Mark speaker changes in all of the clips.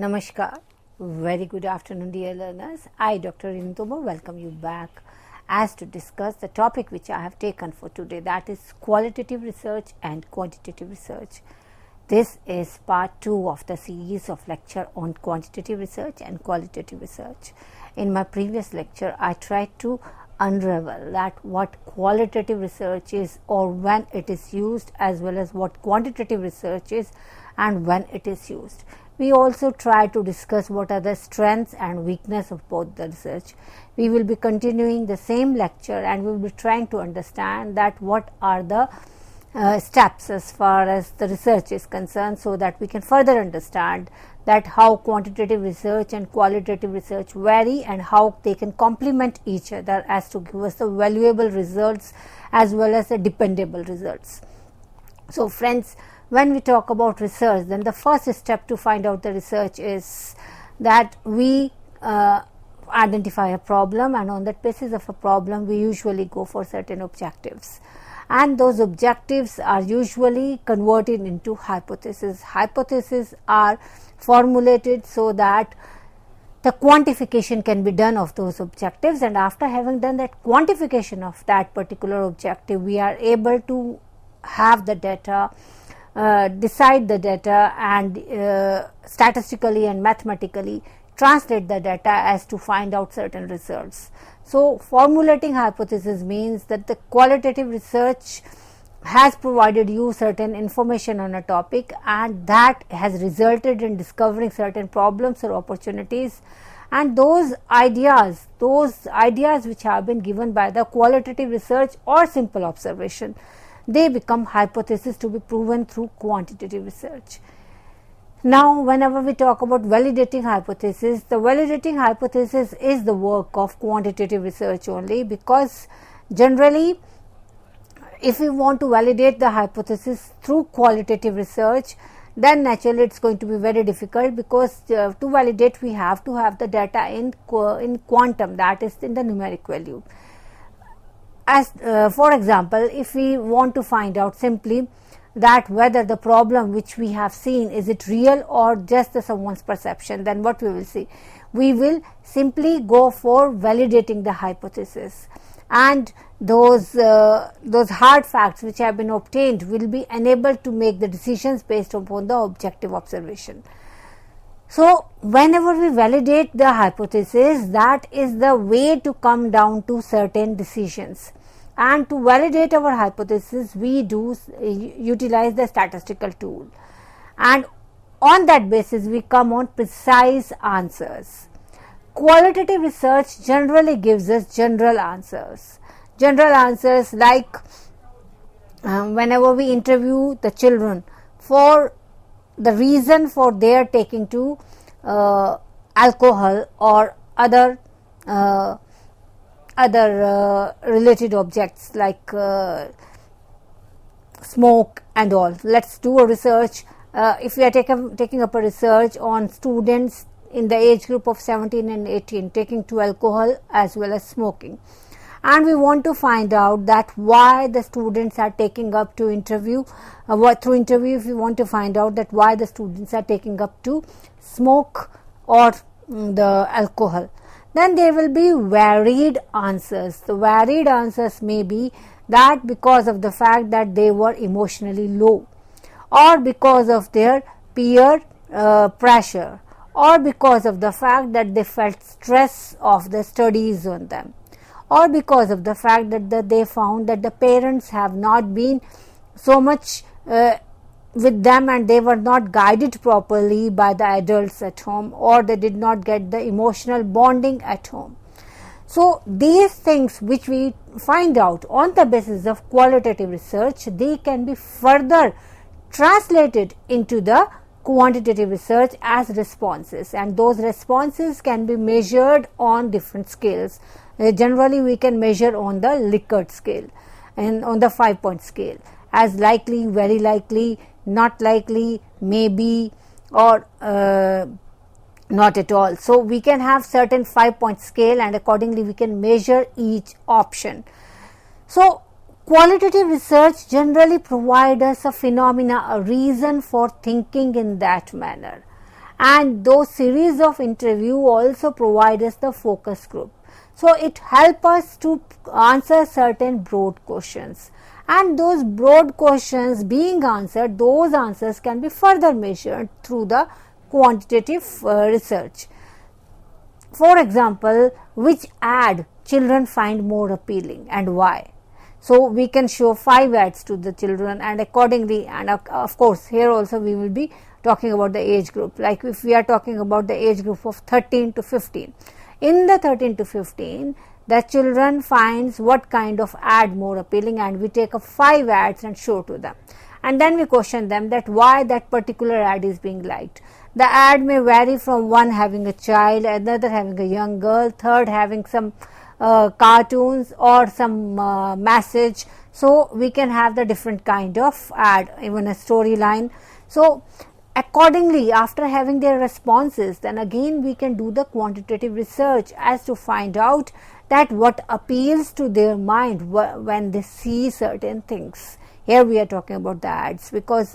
Speaker 1: Namaskar. Very good afternoon, dear learners. I, Dr. Rintoba, welcome you back as to discuss the topic which I have taken for today, that is qualitative research and quantitative research. This is part 2 of the series of lecture on quantitative research and qualitative research. In my previous lecture, I tried to unravel that what qualitative research is or when it is used, as well as what quantitative research is and when it is used. We also try to discuss what are the strengths and weakness of both the research. We will be continuing the same lecture and we will be trying to understand that what are the steps as far as the research is concerned, so that we can further understand that how quantitative research and qualitative research vary and how they can complement each other as to give us the valuable results as well as the dependable results. So friends, when we talk about research, then the first step to find out the research is that we identify a problem, and on that basis of a problem we usually go for certain objectives, and those objectives are usually converted into hypotheses. Hypotheses are formulated so that the quantification can be done of those objectives, and after having done that quantification of that particular objective, we are able to have the data, decide the data, and statistically and mathematically translate the data as to find out certain results. So formulating hypothesis means that the qualitative research has provided you certain information on a topic, and that has resulted in discovering certain problems or opportunities, and those ideas which have been given by the qualitative research or simple observation, they become hypotheses to be proven through quantitative research. Now, whenever we talk about validating hypothesis, the validating hypothesis is the work of quantitative research only, because generally if we want to validate the hypothesis through qualitative research, then naturally it is going to be very difficult, because to validate we have to have the data in quantum, that is in the numeric value. As for example, if we want to find out simply that whether the problem which we have seen, is it real or just someone's perception, then what we will see? We will simply go for validating the hypothesis, and those hard facts which have been obtained will be enabled to make the decisions based upon the objective observation. So whenever we validate the hypothesis, that is the way to come down to certain decisions. And to validate our hypothesis, we do utilize the statistical tool, and on that basis we come on precise answers. Qualitative research generally gives us general answers like whenever we interview the children for the reason for their taking to alcohol or other related objects like smoke and all. Let's do a research. If we are taking up a research on students in the age group of 17 and 18 taking to alcohol as well as smoking, and we want to find out that why the students are taking up to interview, through interview if we want to find out that why the students are taking up to smoke or the alcohol, then there will be varied answers. The varied answers may be that because of the fact that they were emotionally low, or because of their peer pressure, or because of the fact that they felt stress of the studies on them, or because of the fact that they found that the parents have not been so much with them and they were not guided properly by the adults at home, or they did not get the emotional bonding at home. So these things which we find out on the basis of qualitative research, they can be further translated into the quantitative research as responses, and those responses can be measured on different scales. Generally we can measure on the Likert scale and on the 5-point scale, as likely, very likely, not likely, maybe, or not at all. So we can have certain 5-point scale, and accordingly we can measure each option. So qualitative research generally provides us a phenomena, a reason for thinking in that manner, and those series of interview also provide us the focus group. So it helps us to answer certain broad questions, and those broad questions being answered, those answers can be further measured through the quantitative research. For example, which ad children find more appealing and why? So we can show 5 ads to the children, and accordingly, and of course here also we will be talking about the age group. Like if we are talking about the age group of 13 to 15, in the 13 to 15 the children finds what kind of ad more appealing, and we take up 5 ads and show to them, and then we question them that why that particular ad is being liked. The ad may vary from one having a child, another having a young girl, third having some cartoons or some message. So we can have the different kind of ad, even a storyline. So accordingly, after having their responses, then again we can do the quantitative research as to find out that what appeals to their mind when they see certain things. Here we are talking about the ads, because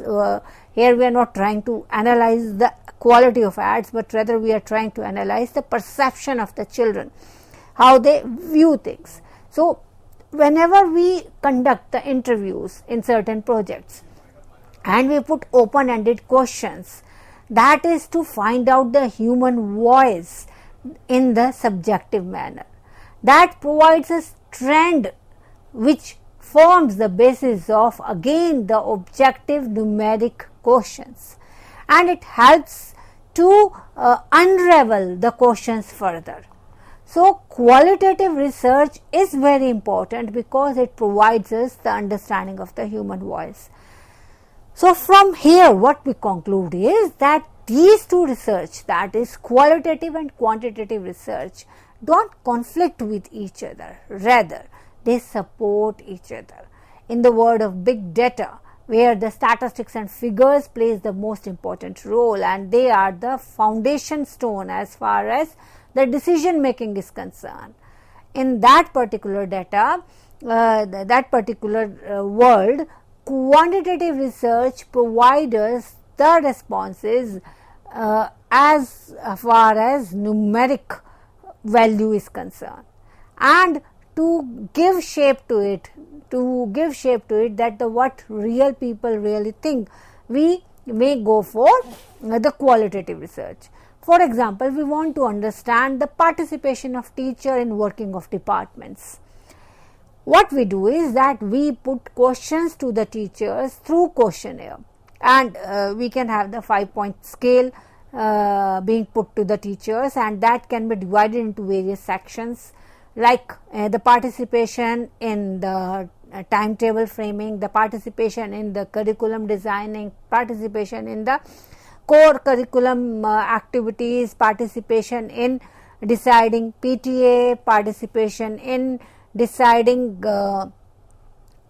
Speaker 1: here we are not trying to analyze the quality of ads, but rather we are trying to analyze the perception of the children, how they view things. So whenever we conduct the interviews in certain projects and we put open-ended questions, that is to find out the human voice in the subjective manner. That provides a trend which forms the basis of again the objective numeric questions, and it helps to unravel the questions further. So qualitative research is very important because it provides us the understanding of the human voice. So from here what we conclude is that these two research, that is qualitative and quantitative research, don't conflict with each other, rather they support each other. In the world of big data, where the statistics and figures plays the most important role, and they are the foundation stone as far as the decision making is concerned. In that particular data, that particular world, quantitative research provides us the responses as far as numeric value is concerned, and to give shape to it, that the what real people really think, we may go for the qualitative research. For example, we want to understand the participation of teacher in working of departments. What we do is that we put questions to the teachers through questionnaire, and we can have the 5-point scale being put to the teachers, and that can be divided into various sections, like the participation in the timetable framing, the participation in the curriculum designing, participation in the core curriculum activities, participation in deciding PTA, participation in deciding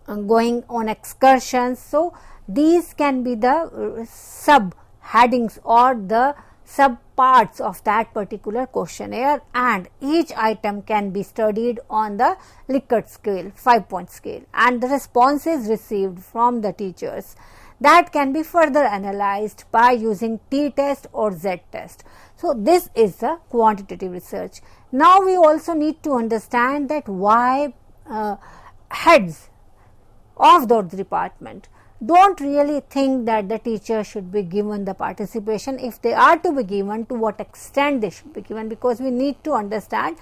Speaker 1: going on excursions. So these can be the sub headings or the sub parts of that particular questionnaire, and each item can be studied on the Likert scale, 5-point scale, and the responses received from the teachers that can be further analyzed by using t-test or z-test. So this is the quantitative research. Now we also need to understand that why heads of those department don't really think that the teacher should be given the participation. If they are to be given, to what extent they should be given, because we need to understand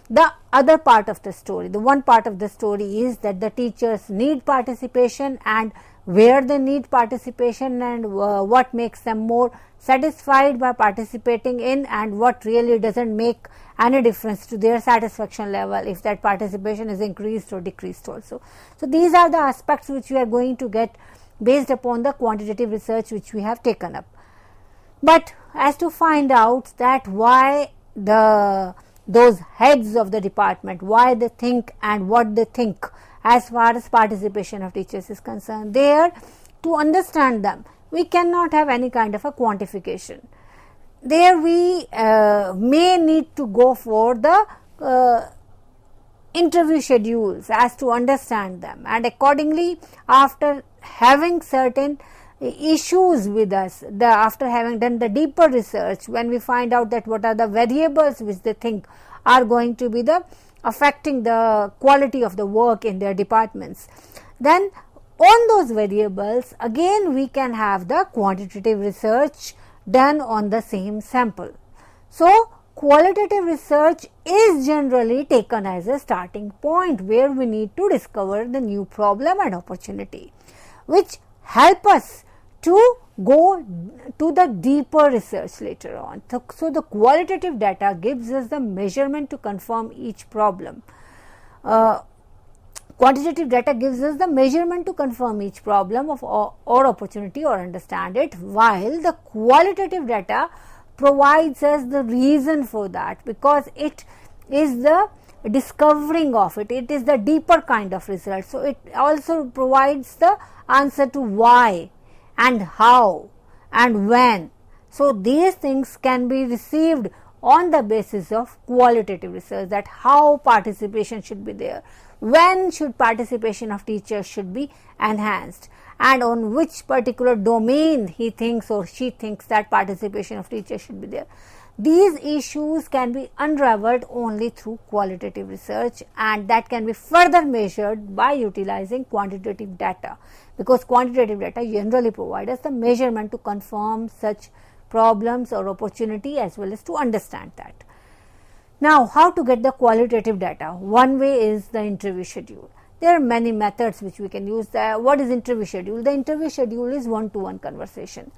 Speaker 1: the other part of the story. The one part of the story is that the teachers need participation, and where they need participation, and what makes them more satisfied by participating in, and what really doesn't make any difference to their satisfaction level if that participation is increased or decreased also. So these are the aspects which we are going to get based upon the quantitative research which we have taken up. But as to find out that why those heads of the department, why they think and what they think as far as participation of teachers is concerned, there, to understand them, we cannot have any kind of a quantification. There we may need to go for the interview schedules as to understand them, and accordingly, after having certain issues with us. After having done the deeper research, when we find out that what are the variables which they think are going to be affecting the quality of the work in their departments, then on those variables again we can have the quantitative research done on the same sample. So, qualitative research is generally taken as a starting point where we need to discover the new problem and opportunity, which help us to go to the deeper research later on. So, the qualitative data gives us the measurement to confirm each problem. Quantitative data gives us the measurement to confirm each problem or opportunity or understand it, while the qualitative data provides us the reason for that, because it is the discovering of it. It is the deeper kind of result. So, it also provides the answer to why and how and when. So, these things can be received on the basis of qualitative research, that how participation should be there, when should participation of teachers should be enhanced, and on which particular domain he thinks or she thinks that participation of teachers should be there. These issues can be unraveled only through qualitative research, and that can be further measured by utilizing quantitative data, because quantitative data generally provide us the measurement to confirm such problems or opportunity as well as to understand that. Now, how to get the qualitative data? One way is the interview schedule. There are many methods which we can use. What is interview schedule? The interview schedule is one-to-one conversation.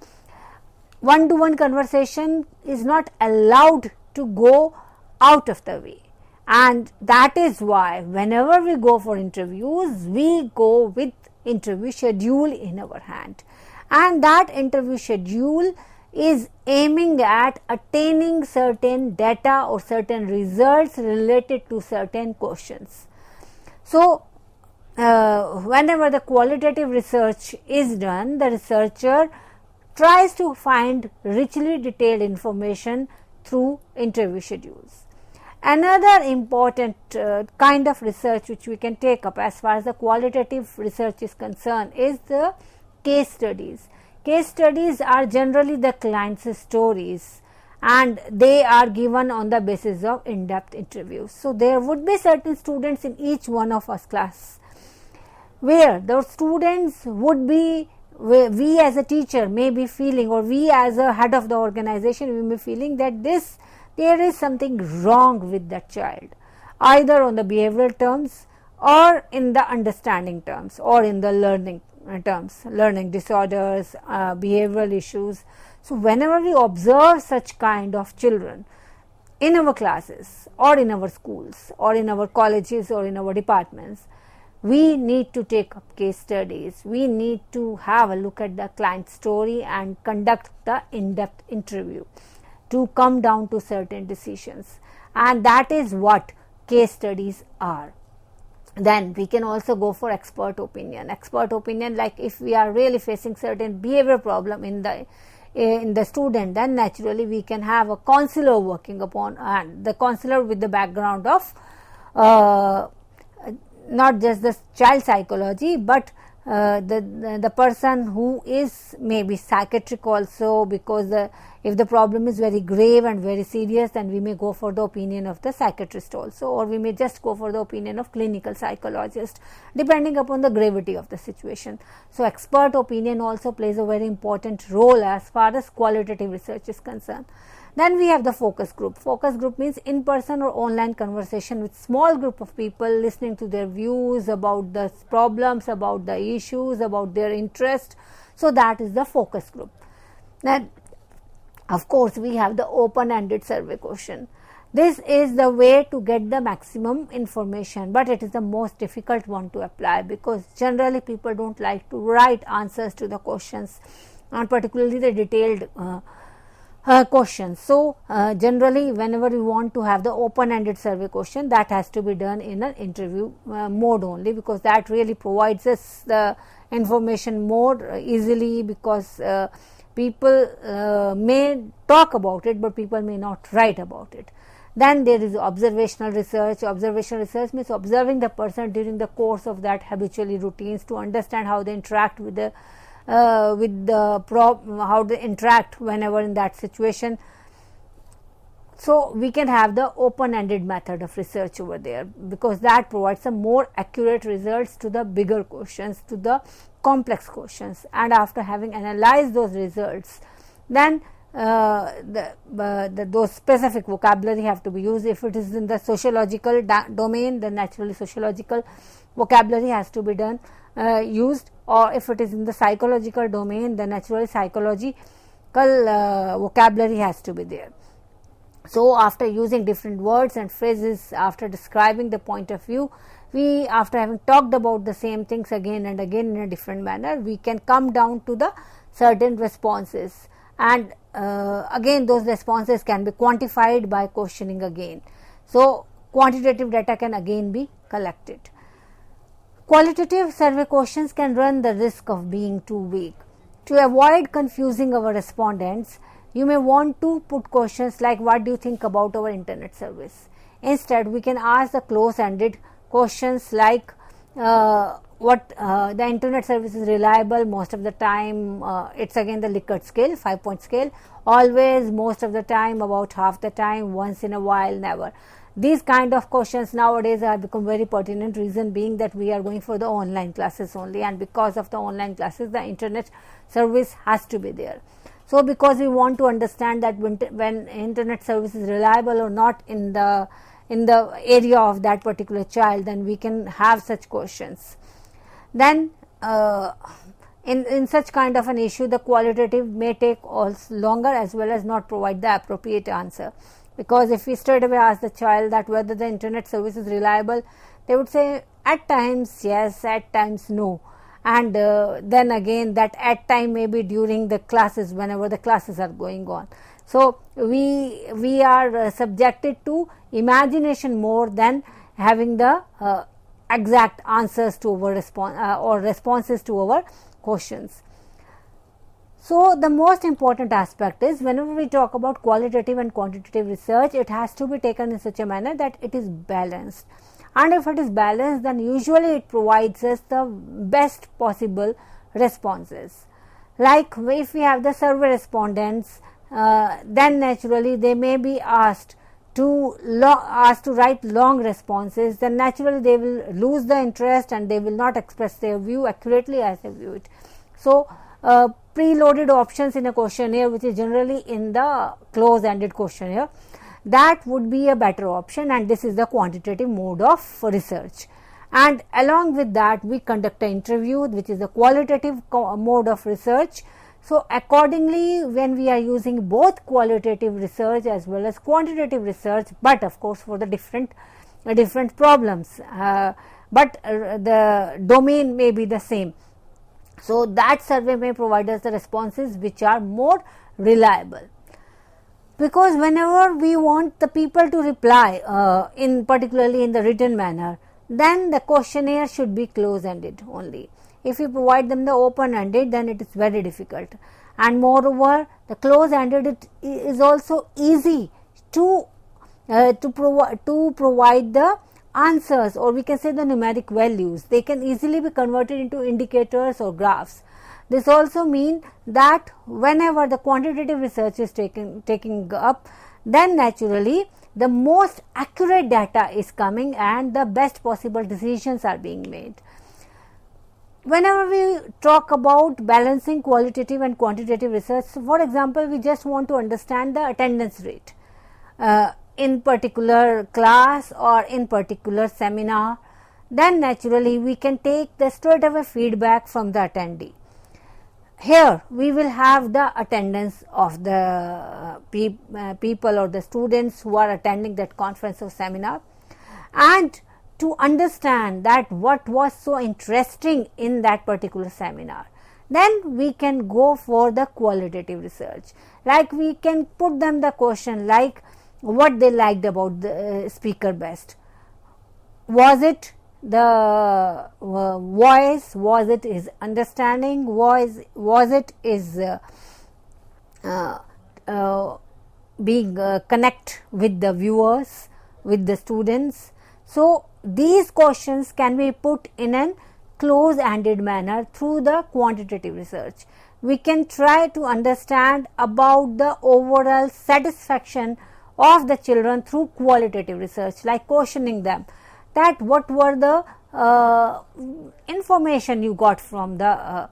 Speaker 1: One-to-one conversation is not allowed to go out of the way, and that is why whenever we go for interviews, we go with interview schedule in our hand, and that interview schedule is aiming at attaining certain data or certain results related to certain questions. So, whenever the qualitative research is done, the researcher tries to find richly detailed information through interview schedules. Another important kind of research which we can take up as far as the qualitative research is concerned is the case studies. Case studies are generally the client's stories, and they are given on the basis of in-depth interviews. So, there would be certain students in each one of us class where those students would be, we as a teacher may be feeling, or we as a head of the organization we may be feeling that there is something wrong with that child, either on the behavioral terms or in the understanding terms or in the learning terms, learning disorders, behavioral issues. So, whenever we observe such kind of children in our classes or in our schools or in our colleges or in our departments, we need to take up case studies. We need to have a look at the client story and conduct the in-depth interview to come down to certain decisions, and that is what case studies are. Then we can also go for expert opinion. Expert opinion, like if we are really facing certain behavior problem in the student, then naturally we can have a counselor working upon, and the counselor with the background of not just the child psychology, but the person who is maybe psychiatric also, because if the problem is very grave and very serious, then we may go for the opinion of the psychiatrist also, or we may just go for the opinion of clinical psychologist, depending upon the gravity of the situation. So, expert opinion also plays a very important role as far as qualitative research is concerned. Then we have the focus group. Focus group means in-person or online conversation with small group of people, listening to their views about the problems, about the issues, about their interest. So, that is the focus group. Then, of course, we have the open-ended survey question. This is the way to get the maximum information, but it is the most difficult one to apply, because generally people don't like to write answers to the questions, and particularly the detailed questions. So, generally whenever we want to have the open-ended survey question, that has to be done in an interview mode only, because that really provides us the information more easily, because people may talk about it, but people may not write about it. Then there is observational research. Observational research means observing the person during the course of that habitually routines to understand how they interact with the with the how they interact whenever in that situation. So we can have the open-ended method of research over there, because that provides some more accurate results to the bigger questions, to the complex questions. And after having analyzed those results, then those specific vocabulary have to be used. If it is in the sociological domain, then naturally sociological vocabulary has to be used, or if it is in the psychological domain, then naturally psychological vocabulary has to be there. So after using different words and phrases, after describing the point of view, we, after having talked about the same things again and again in a different manner, we can come down to the certain responses, and again those responses can be quantified by questioning again. So quantitative data can again be collected. Qualitative survey questions can run the risk of being too vague. To avoid confusing our respondents, you may want to put questions like, what do you think about our internet service? Instead, we can ask the close-ended questions like, what the internet service is reliable most of the time. It's again the Likert scale, 5-point scale, always, most of the time, about half the time, once in a while, never. These kind of questions nowadays have become very pertinent, reason being that we are going for the online classes only, and because of the online classes the internet service has to be there. So because we want to understand that when internet service is reliable or not in the area of that particular child, then we can have such questions. Then in such kind of an issue, the qualitative may take also longer as well as not provide the appropriate answer, because if we straight away ask the child that whether the internet service is reliable, they would say at times yes, at times no, and then again that at time may be during the classes, whenever the classes are going on. So we are subjected to imagination more than having the exact answers to our responses to our questions. So the most important aspect is, whenever we talk about qualitative and quantitative research, it has to be taken in such a manner that it is balanced. And if it is balanced, then usually it provides us the best possible responses. Like if we have the survey respondents, then naturally they may be asked to write long responses, then naturally they will lose the interest and they will not express their view accurately as they view it. So preloaded options in a questionnaire, which is generally in the close-ended questionnaire, that would be a better option, and this is the quantitative mode of research. And along with that, we conduct an interview, which is the qualitative mode of research. So accordingly, when we are using both qualitative research as well as quantitative research, but of course for the different problems, but the domain may be the same. So that survey may provide us the responses which are more reliable. Because whenever we want the people to reply, particularly in the written manner, then the questionnaire should be close-ended only. If you provide them the open-ended, then it is very difficult. And moreover, the close-ended, it is also easy to provide the answers, or we can say the numeric values. They can easily be converted into indicators or graphs. This also means that whenever the quantitative research is taking up, then naturally the most accurate data is coming and the best possible decisions are being made. Whenever we talk about balancing qualitative and quantitative research, so for example, we just want to understand the attendance rate in particular class or in particular seminar, then naturally we can take the straight away feedback from the attendee. Here we will have the attendance of the people or the students who are attending that conference or seminar, and to understand that what was so interesting in that particular seminar, then we can go for the qualitative research. Like we can put them the question like what they liked about the speaker best. Was it the voice? Was it his understanding? Was it his being connect with the viewers, with the students? So these questions can be put in an close-ended manner through the quantitative research. We can try to understand about the overall satisfaction of the children through qualitative research, like questioning them that what were the information you got from the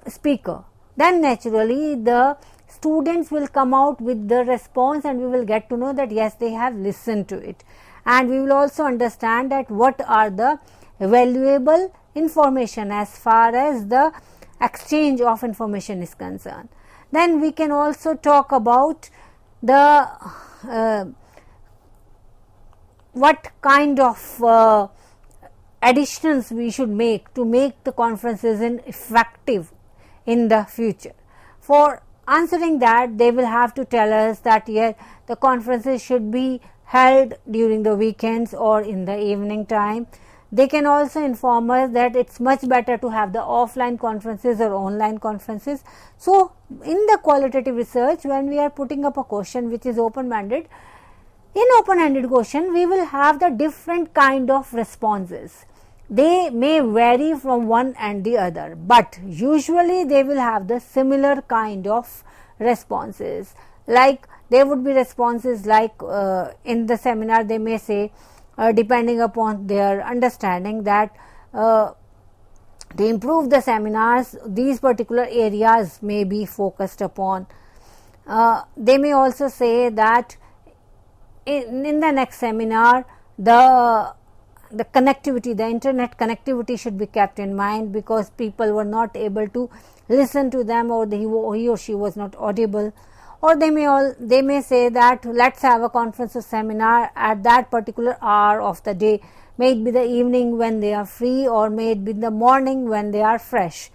Speaker 1: speaker. Then naturally the students will come out with the response, and we will get to know that yes, they have listened to it, and we will also understand that what are the valuable information as far as the exchange of information is concerned. Then we can also talk about the what kind of additions we should make to make the conferences effective in the future. For answering that, they will have to tell us that yes, the conferences should be held during the weekends or in the evening time. They can also inform us that it's much better to have the offline conferences or online conferences. So, in the qualitative research, when we are putting up a question which is open-ended, in open-ended question, we will have the different kind of responses. They may vary from one and the other, but usually they will have the similar kind of responses. Like there would be responses like in the seminar they may say, depending upon their understanding, that to improve the seminars, these particular areas may be focused upon. They may also say that in the next seminar, the connectivity, the internet connectivity should be kept in mind, because people were not able to listen to them, or he or she was not audible. Or they may say that let's have a conference or seminar at that particular hour of the day, may it be the evening when they are free, or may it be the morning when they are fresh.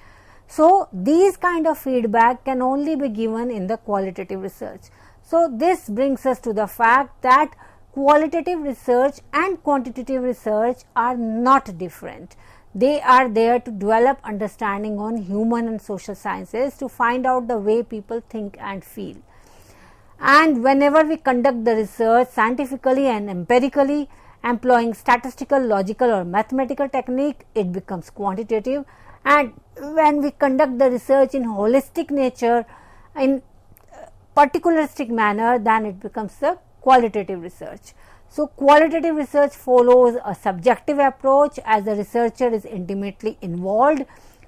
Speaker 1: So these kind of feedback can only be given in the qualitative research. So this brings us to the fact that qualitative research and quantitative research are not different. They are there to develop understanding on human and social sciences, to find out the way people think and feel. And whenever we conduct the research scientifically and empirically, employing statistical, logical or mathematical technique, it becomes quantitative. And when we conduct the research in holistic nature, in particularistic manner, then it becomes the qualitative research. So qualitative research follows a subjective approach, as the researcher is intimately involved,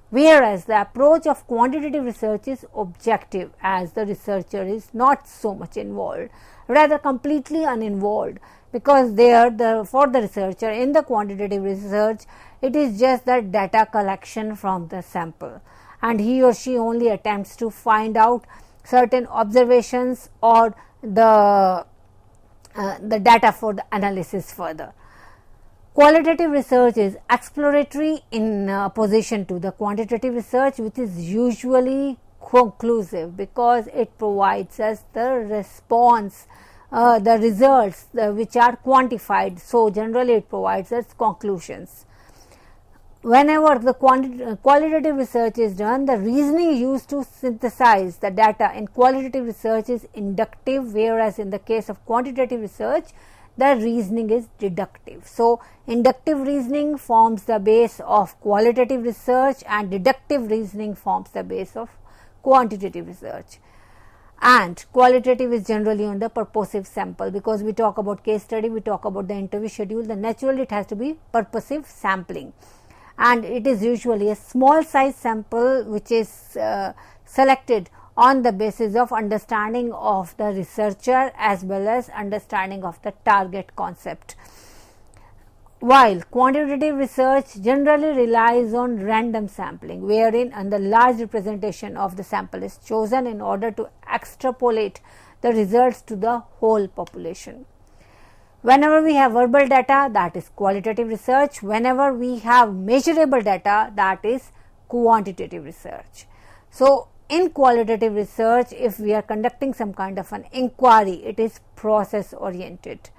Speaker 1: whereas the approach of quantitative research is objective, as the researcher is not so much involved, rather completely uninvolved, because for the researcher in the quantitative research, it is just the data collection from the sample, and he or she only attempts to find out certain observations or the data for the analysis further. Qualitative research is exploratory in opposition to the quantitative research, which is usually conclusive, because it provides us the response, the results which are quantified. So generally it provides us conclusions. Whenever the qualitative research is done, the reasoning used to synthesize the data in qualitative research is inductive, whereas in the case of quantitative research, the reasoning is deductive. So inductive reasoning forms the base of qualitative research, and deductive reasoning forms the base of quantitative research. And qualitative is generally on the purposive sample, because we talk about case study, we talk about the interview schedule, then naturally it has to be purposive sampling, and it is usually a small size sample which is selected on the basis of understanding of the researcher as well as understanding of the target concept. While quantitative research generally relies on random sampling, wherein the large representation of the sample is chosen in order to extrapolate the results to the whole population. Whenever we have verbal data, that is qualitative research. Whenever we have measurable data, that is quantitative research. So in qualitative research, if we are conducting some kind of an inquiry, it is process oriented.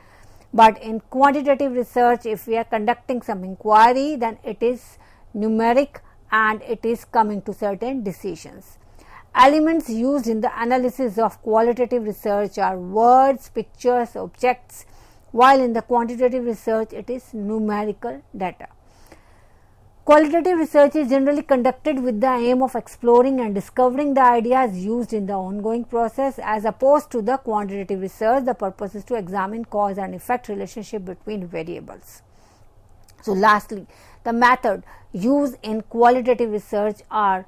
Speaker 1: But in quantitative research, if we are conducting some inquiry, then it is numeric and it is coming to certain decisions. Elements used in the analysis of qualitative research are words, pictures, objects, while in the quantitative research it is numerical data. Qualitative research is generally conducted with the aim of exploring and discovering the ideas used in the ongoing process, as opposed to the quantitative research. The purpose is to examine cause and effect relationship between variables. So lastly, the method used in qualitative research are,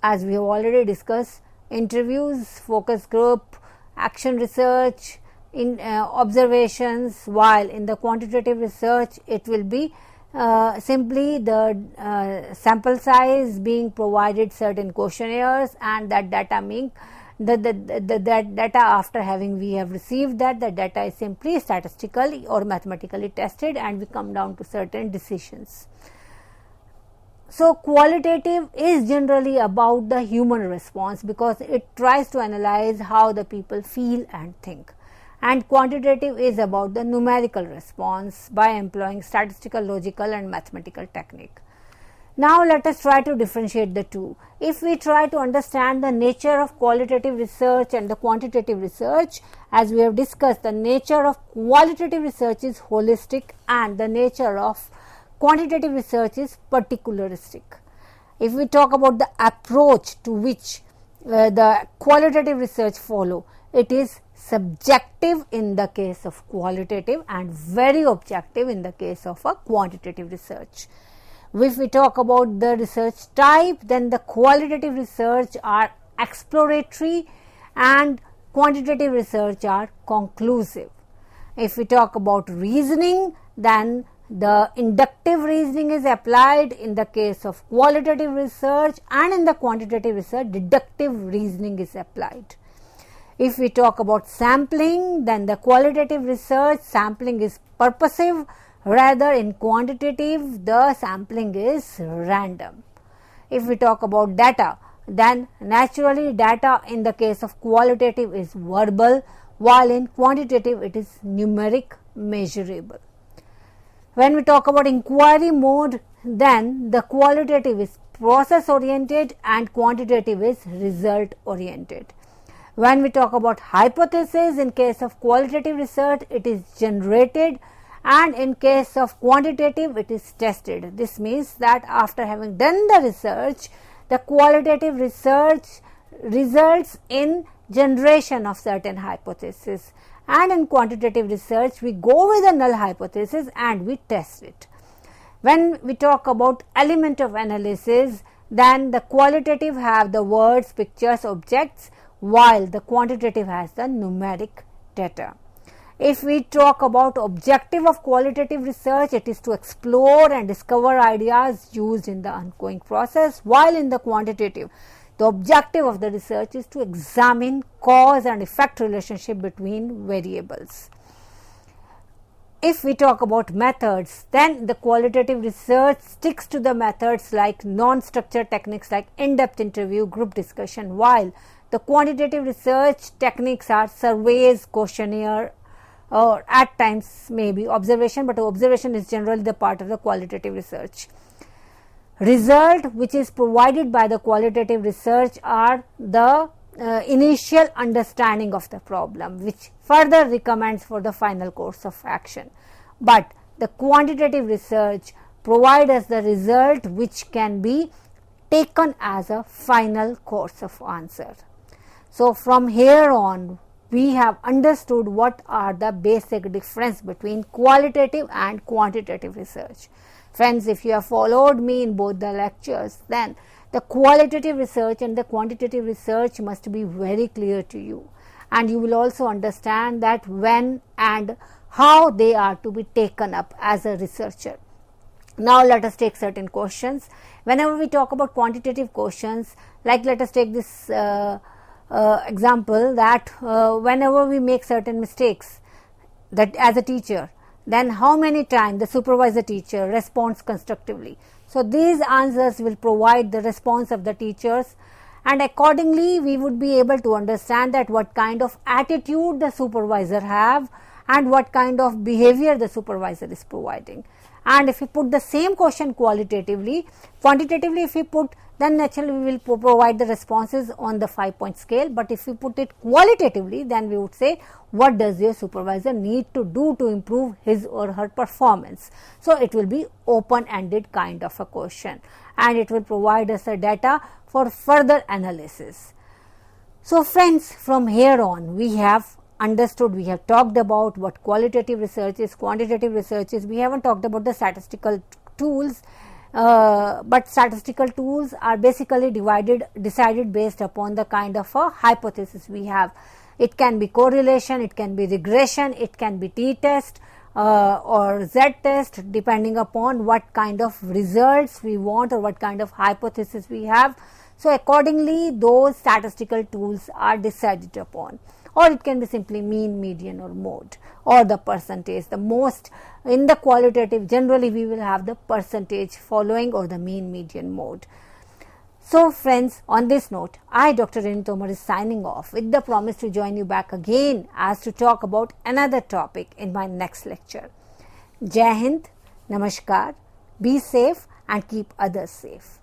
Speaker 1: as we have already discussed, interviews, focus group, action research, observations, while in the quantitative research it will be simply the sample size being provided certain questionnaires, and that data being that data, after having we have received that, the data is simply statistically or mathematically tested, and we come down to certain decisions. So qualitative is generally about the human response, because it tries to analyze how the people feel and think, and quantitative is about the numerical response by employing statistical, logical and mathematical technique. Now let us try to differentiate the two. If we try to understand the nature of qualitative research and the quantitative research, as we have discussed, the nature of qualitative research is holistic and the nature of quantitative research is particularistic. If we talk about the approach to which the qualitative research follow, it is subjective in the case of qualitative and very objective in the case of a quantitative research. If we talk about the research type, then the qualitative research are exploratory and quantitative research are conclusive. If we talk about reasoning, then the inductive reasoning is applied in the case of qualitative research, and in the quantitative research deductive reasoning is applied. If we talk about sampling, then the qualitative research sampling is purposive, rather in quantitative the sampling is random. If we talk about data, then naturally data in the case of qualitative is verbal, while in quantitative it is numeric, measurable. When we talk about inquiry mode, then the qualitative is process oriented and quantitative is result oriented. When we talk about hypothesis, in case of qualitative research it is generated, and in case of quantitative it is tested. This means that after having done the research, the qualitative research results in generation of certain hypothesis, and in quantitative research we go with a null hypothesis and we test it. When we talk about element of analysis, then the qualitative have the words, pictures, objects, while the quantitative has the numeric data. If we talk about objective of qualitative research, it is to explore and discover ideas used in the ongoing process, while in the quantitative, the objective of the research is to examine cause and effect relationship between variables. If we talk about methods, then the qualitative research sticks to the methods like non-structured techniques like in-depth interview, group discussion, while the quantitative research techniques are surveys, questionnaire, or at times maybe observation, but observation is generally the part of the qualitative research. Result which is provided by the qualitative research are the initial understanding of the problem, which further recommends for the final course of action. But the quantitative research provides us the result which can be taken as a final course of answer. So from here on, we have understood what are the basic difference between qualitative and quantitative research. Friends, if you have followed me in both the lectures, then the qualitative research and the quantitative research must be very clear to you, and you will also understand that when and how they are to be taken up as a researcher. Now let us take certain questions. Whenever we talk about quantitative questions, like let us take this example that whenever we make certain mistakes, that as a teacher, then how many times the supervisor teacher responds constructively. So these answers will provide the response of the teachers, and accordingly we would be able to understand that what kind of attitude the supervisor have and what kind of behavior the supervisor is providing. And if we put the same question quantitatively, if we put, then naturally we will provide the responses on the 5-point scale. But if we put it qualitatively, then we would say, what does your supervisor need to do to improve his or her performance? So it will be open-ended kind of a question, and it will provide us a data for further analysis. So friends, from here on we have understood, we have talked about what qualitative research is, quantitative research is. We haven't talked about the statistical tools, but statistical tools are basically decided based upon the kind of a hypothesis we have. It can be correlation, it can be regression, it can be t-test or z-test, depending upon what kind of results we want or what kind of hypothesis we have. So accordingly, those statistical tools are decided upon. Or it can be simply mean, median or mode, or the percentage. The most in the qualitative, generally we will have the percentage following, or the mean, median, mode. So friends, on this note, I, Dr. Renu Tomar, is signing off with the promise to join you back again as to talk about another topic in my next lecture. Jai Hind, Namaskar, be safe and keep others safe.